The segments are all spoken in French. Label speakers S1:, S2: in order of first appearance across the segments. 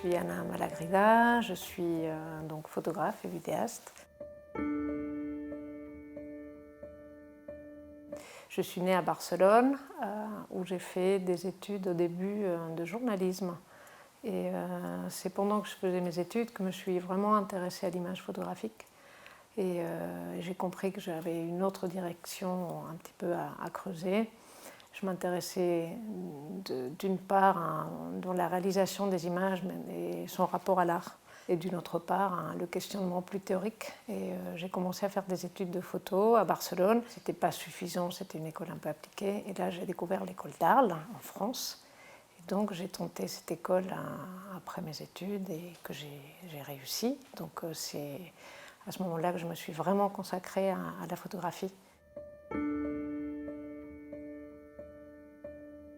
S1: suis Anna Malagrida, je suis donc photographe et vidéaste. Je suis née à Barcelone, où j'ai fait des études au début de journalisme. Et c'est pendant que je faisais mes études que je me suis vraiment intéressée à l'image photographique. Et j'ai compris que j'avais une autre direction un petit peu à creuser. Je m'intéressais d'une part dans la réalisation des images et son rapport à l'art, et d'une autre part le questionnement plus théorique. Et j'ai commencé à faire des études de photo à Barcelone. C'était pas suffisant, c'était une école un peu appliquée. Et là, j'ai découvert l'école d'Arles en France. Et donc, j'ai tenté cette école après mes études et que j'ai réussi. Donc, c'est à ce moment-là que je me suis vraiment consacrée à la photographie.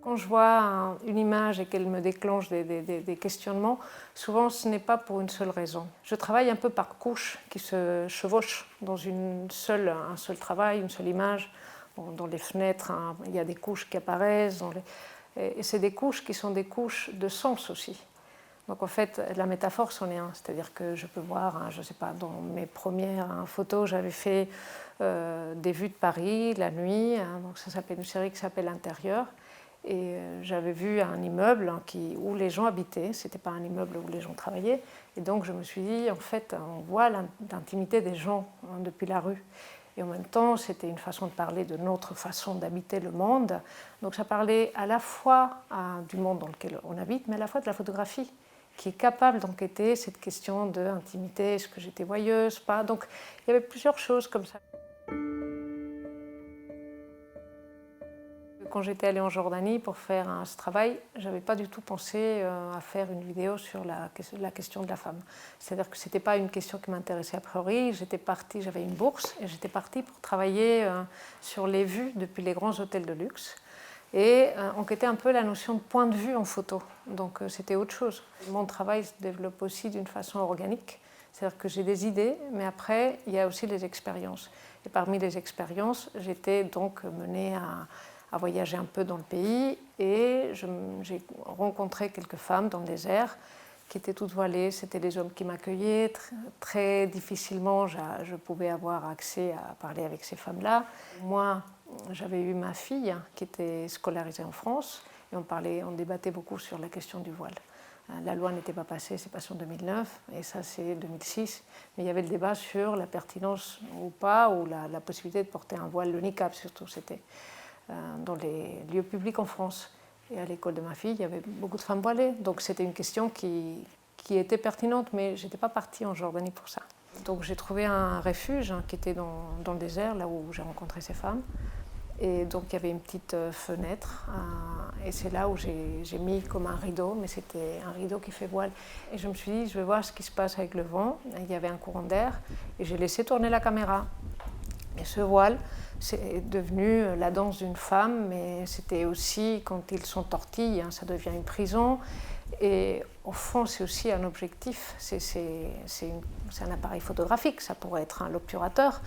S1: Quand je vois une image et qu'elle me déclenche des questionnements, souvent ce n'est pas pour une seule raison. Je travaille un peu par couches qui se chevauchent dans un seul travail, une seule image. Bon, dans les fenêtres, il y a des couches qui apparaissent, et c'est des couches qui sont des couches de sens aussi. Donc en fait, la métaphore c'en est un, c'est-à-dire que je peux voir, je ne sais pas, dans mes premières photos, j'avais fait des vues de Paris la nuit, donc ça s'appelle une série qui s'appelle Intérieur, et j'avais vu un immeuble où les gens habitaient, ce n'était pas un immeuble où les gens travaillaient, et donc je me suis dit, en fait, on voit l'intimité des gens depuis la rue. Et en même temps, c'était une façon de parler de notre façon d'habiter le monde. Donc ça parlait à la fois du monde dans lequel on habite, mais à la fois de la photographie, qui est capable d'enquêter cette question de intimité, est-ce que j'étais voyeuse, pas. Donc il y avait plusieurs choses comme ça. Quand j'étais allée en Jordanie pour faire ce travail, je n'avais pas du tout pensé à faire une vidéo sur la question de la femme. C'est-à-dire que ce n'était pas une question qui m'intéressait a priori. J'étais partie, j'avais une bourse et j'étais partie pour travailler sur les vues depuis les grands hôtels de luxe et enquêter un peu la notion de point de vue en photo. Donc c'était autre chose. Mon travail se développe aussi d'une façon organique. C'est-à-dire que j'ai des idées, mais après, il y a aussi les expériences. Et parmi les expériences, j'étais donc menée à voyager un peu dans le pays et j'ai rencontré quelques femmes dans le désert qui étaient toutes voilées. C'était des hommes qui m'accueillaient. Très difficilement, je pouvais avoir accès à parler avec ces femmes-là. Moi, j'avais eu ma fille qui était scolarisée en France et on débattait beaucoup sur la question du voile. La loi n'était pas passée, c'est passé en 2009 et ça c'est 2006. Mais il y avait le débat sur la pertinence ou pas, ou la possibilité de porter un voile, le niqab surtout, c'était dans les lieux publics en France. Et à l'école de ma fille, il y avait beaucoup de femmes voilées. Donc c'était une question qui était pertinente, mais je n'étais pas partie en Jordanie pour ça. Donc j'ai trouvé un refuge qui était dans le désert, là où j'ai rencontré ces femmes. Et donc il y avait une petite fenêtre, et c'est là où j'ai mis comme un rideau, mais c'était un rideau qui fait voile. Et je me suis dit, je vais voir ce qui se passe avec le vent. Et il y avait un courant d'air, et j'ai laissé tourner la caméra. Et ce voile, c'est devenu la danse d'une femme, mais c'était aussi, quand ils sont tortillés, ça devient une prison. Et au fond, c'est aussi un objectif, c'est un appareil photographique, ça pourrait être un obturateur.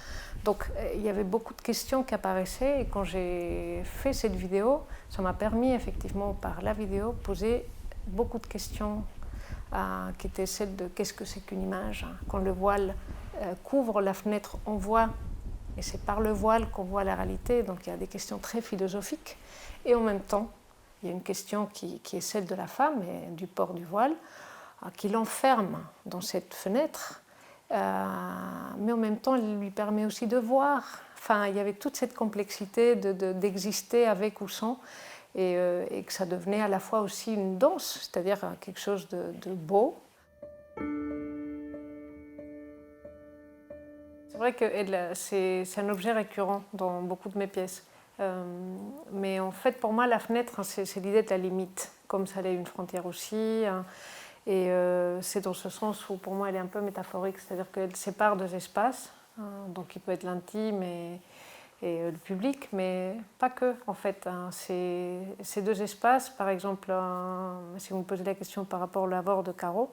S1: Donc il y avait beaucoup de questions qui apparaissaient, et quand j'ai fait cette vidéo, ça m'a permis effectivement, par la vidéo, poser beaucoup de questions qui étaient celles de qu'est-ce que c'est qu'une image. Quand le voile couvre la fenêtre, on voit. Et c'est par le voile qu'on voit la réalité, donc il y a des questions très philosophiques. Et en même temps, il y a une question qui est celle de la femme et du port du voile, qui l'enferme dans cette fenêtre, mais en même temps, elle lui permet aussi de voir. Enfin, il y avait toute cette complexité d'exister avec ou sans, et que ça devenait à la fois aussi une danse, c'est-à-dire quelque chose de beau. C'est vrai que c'est un objet récurrent dans beaucoup de mes pièces. Mais en fait, pour moi, la fenêtre, c'est l'idée de la limite, comme ça l'est une frontière aussi. Et c'est dans ce sens où, pour moi, elle est un peu métaphorique, c'est-à-dire qu'elle sépare deux espaces, donc il peut être l'intime et le public, mais pas que, en fait. Ces deux espaces, par exemple, si vous me posez la question par rapport au laveur de carreaux,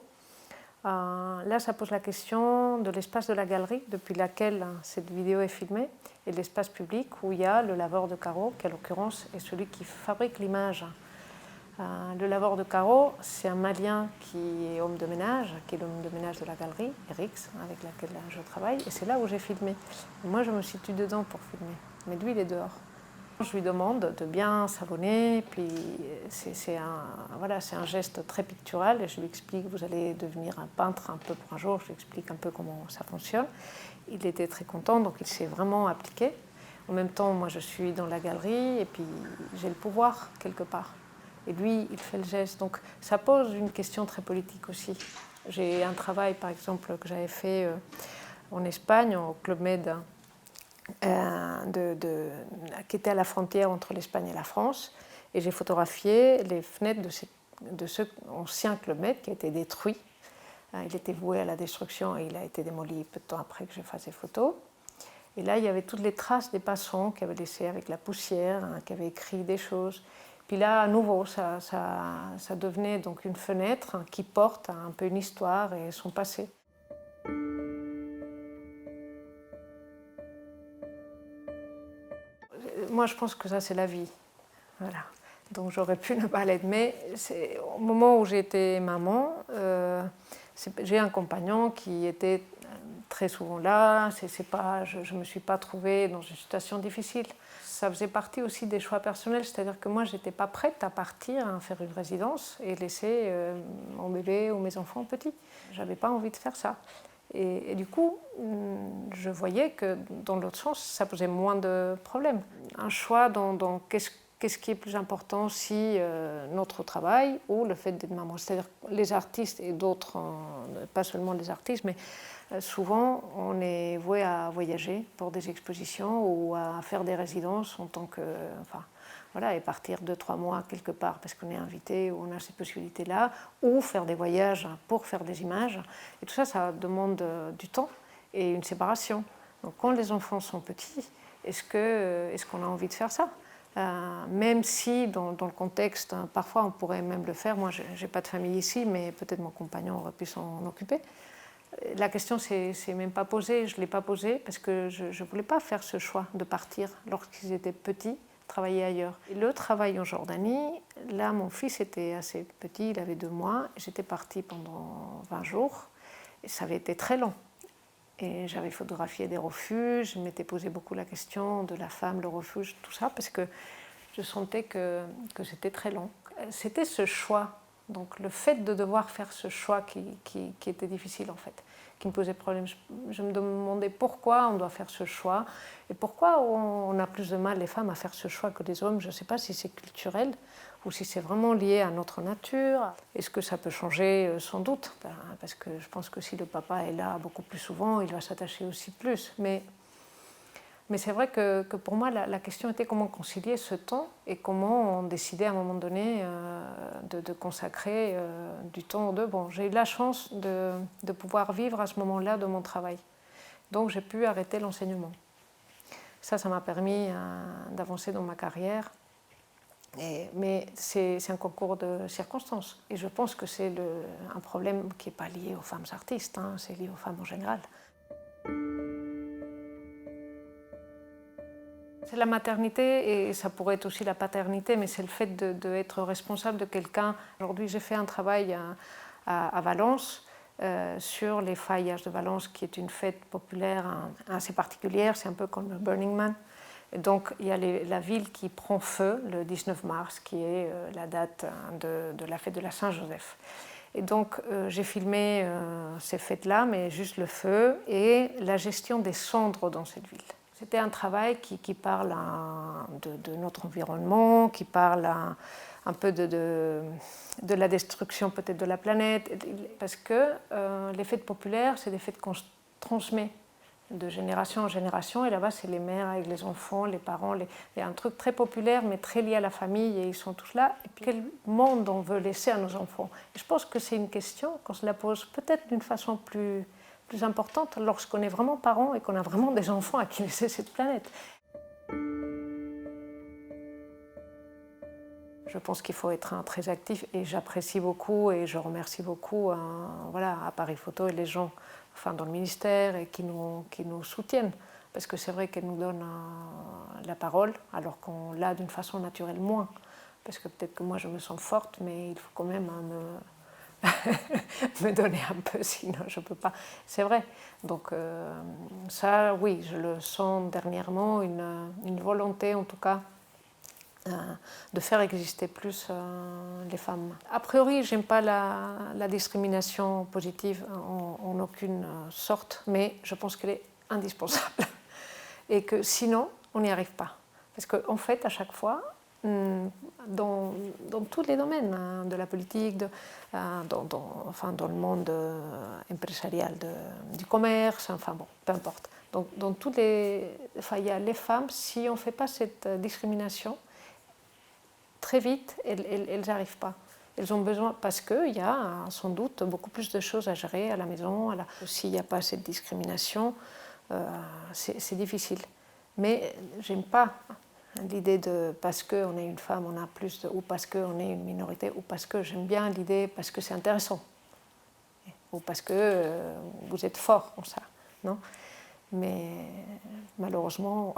S1: là, ça pose la question de l'espace de la galerie depuis laquelle cette vidéo est filmée et de l'espace public où il y a le laveur de carreaux, qui en l'occurrence est celui qui fabrique l'image. Le laveur de carreaux, c'est un Malien qui est homme de ménage, qui est l'homme de ménage de la galerie, Erix, avec laquelle je travaille, et c'est là où j'ai filmé. Et moi, je me situe dedans pour filmer, mais lui, il est dehors. Je lui demande de bien savonner, puis c'est un geste très pictural, et je lui explique, vous allez devenir un peintre un peu pour un jour, je lui explique un peu comment ça fonctionne. Il était très content, donc il s'est vraiment appliqué. En même temps, moi, je suis dans la galerie, et puis j'ai le pouvoir quelque part. Et lui, il fait le geste. Donc ça pose une question très politique aussi. J'ai un travail, par exemple, que j'avais fait en Espagne, au Club Med, qui était à la frontière entre l'Espagne et la France. Et j'ai photographié les fenêtres de ce ancien Club Med qui a été détruit. Il était voué à la destruction et il a été démoli peu de temps après que je fasse ces photos. Et là, il y avait toutes les traces des passants qui avaient laissé avec la poussière, qui avaient écrit des choses. Puis là, à nouveau, ça devenait donc une fenêtre qui porte un peu une histoire et son passé. Moi, je pense que ça, c'est la vie. Voilà. Donc, j'aurais pu ne pas l'être. Mais au moment où j'étais maman, j'ai un compagnon qui était très souvent là. Je ne me suis pas trouvée dans une situation difficile. Ça faisait partie aussi des choix personnels, c'est-à-dire que moi, je n'étais pas prête à partir, à faire une résidence et laisser mon bébé ou mes enfants petits. Je n'avais pas envie de faire ça. Et du coup, je voyais que dans l'autre sens, ça posait moins de problèmes. Un choix dans qu'est-ce qui est plus important, si notre travail ou le fait d'être maman. C'est-à-dire les artistes et d'autres, pas seulement les artistes, mais souvent on est voué à voyager pour des expositions ou à faire des résidences en tant que... et partir 2-3 mois quelque part parce qu'on est invité ou on a ces possibilités-là, ou faire des voyages pour faire des images. Et tout ça, ça demande du temps et une séparation. Donc quand les enfants sont petits, est-ce qu'on a envie de faire ça ? Même si dans le contexte, parfois on pourrait même le faire. Moi, je n'ai pas de famille ici, mais peut-être mon compagnon aurait pu s'en occuper. La question ne s'est même pas posée, je ne l'ai pas posée parce que je ne voulais pas faire ce choix de partir lorsqu'ils étaient petits, travailler ailleurs. Et le travail en Jordanie, là mon fils était assez petit, il avait 2 mois, j'étais partie pendant 20 jours et ça avait été très long. Et j'avais photographié des refuges, je m'étais posé beaucoup la question de la femme, le refuge, tout ça, parce que je sentais que c'était très long. C'était ce choix, donc le fait de devoir faire ce choix qui était difficile en fait, qui me posait problème. Je me demandais pourquoi on doit faire ce choix et pourquoi on a plus de mal, les femmes, à faire ce choix que les hommes. Je ne sais pas si c'est culturel ou si c'est vraiment lié à notre nature. Est-ce que ça peut changer? Sans doute, parce que je pense que si le papa est là beaucoup plus souvent, il va s'attacher aussi plus. Mais c'est vrai que pour moi, la question était comment concilier ce temps et comment on décidait à un moment donné de consacrer du temps aux deux. Bon, j'ai eu la chance de pouvoir vivre à ce moment-là de mon travail. Donc j'ai pu arrêter l'enseignement. Ça m'a permis d'avancer dans ma carrière. Mais c'est un concours de circonstances. Et je pense que c'est un problème qui n'est pas lié aux femmes artistes, c'est lié aux femmes en général. C'est la maternité et ça pourrait être aussi la paternité, mais c'est le fait d'être responsable de quelqu'un. Aujourd'hui, j'ai fait un travail à Valence sur les faillages de Valence, qui est une fête populaire assez particulière, c'est un peu comme le Burning Man. Et donc il y a la ville qui prend feu le 19 mars, qui est la date de la fête de la Saint-Joseph. Et donc j'ai filmé ces fêtes-là, mais juste le feu et la gestion des cendres dans cette ville. C'était un travail qui parle de notre environnement, qui parle un peu de la destruction peut-être de la planète, parce que les fêtes populaires, c'est des fêtes qu'on transmet de génération en génération, et là-bas c'est les mères avec les enfants, les parents, il y a un truc très populaire mais très lié à la famille et ils sont tous là. Et puis quel monde on veut laisser à nos enfants? Et je pense que c'est une question qu'on se la pose peut-être d'une façon plus importante lorsqu'on est vraiment parent et qu'on a vraiment des enfants à qui laisser cette planète. Je pense qu'il faut être très actif et j'apprécie beaucoup et je remercie beaucoup Appareil Photo et les gens dans le ministère et qui nous soutiennent. Parce que c'est vrai qu'elles nous donnent la parole alors qu'on l'a d'une façon naturelle moins. parce que peut-être que moi je me sens forte, mais il faut quand même me donner un peu, sinon je ne peux pas. C'est vrai. Donc ça, oui, je le sens dernièrement, une volonté en tout cas de faire exister plus les femmes. A priori, je n'aime pas la discrimination positive en aucune sorte, mais je pense qu'elle est indispensable et que sinon, on n'y arrive pas. Parce qu'en fait, à chaque fois, dans tous les domaines de la politique, enfin, dans le monde empresarial du commerce, enfin bon, peu importe. Donc, dans tous enfin, il y a les femmes, si on ne fait pas cette discrimination, très vite, elles n'arrivent pas. Elles ont besoin, parce qu'il y a sans doute beaucoup plus de choses à gérer à la maison. S'il n'y a pas cette discrimination, c'est difficile. Mais j'aime pas l'idée de parce qu'on est une femme, on a plus ou parce qu'on est une minorité, ou parce que j'aime bien l'idée parce que c'est intéressant, ou parce que vous êtes fort en ça. Non, mais malheureusement,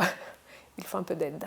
S1: il faut un peu d'aide.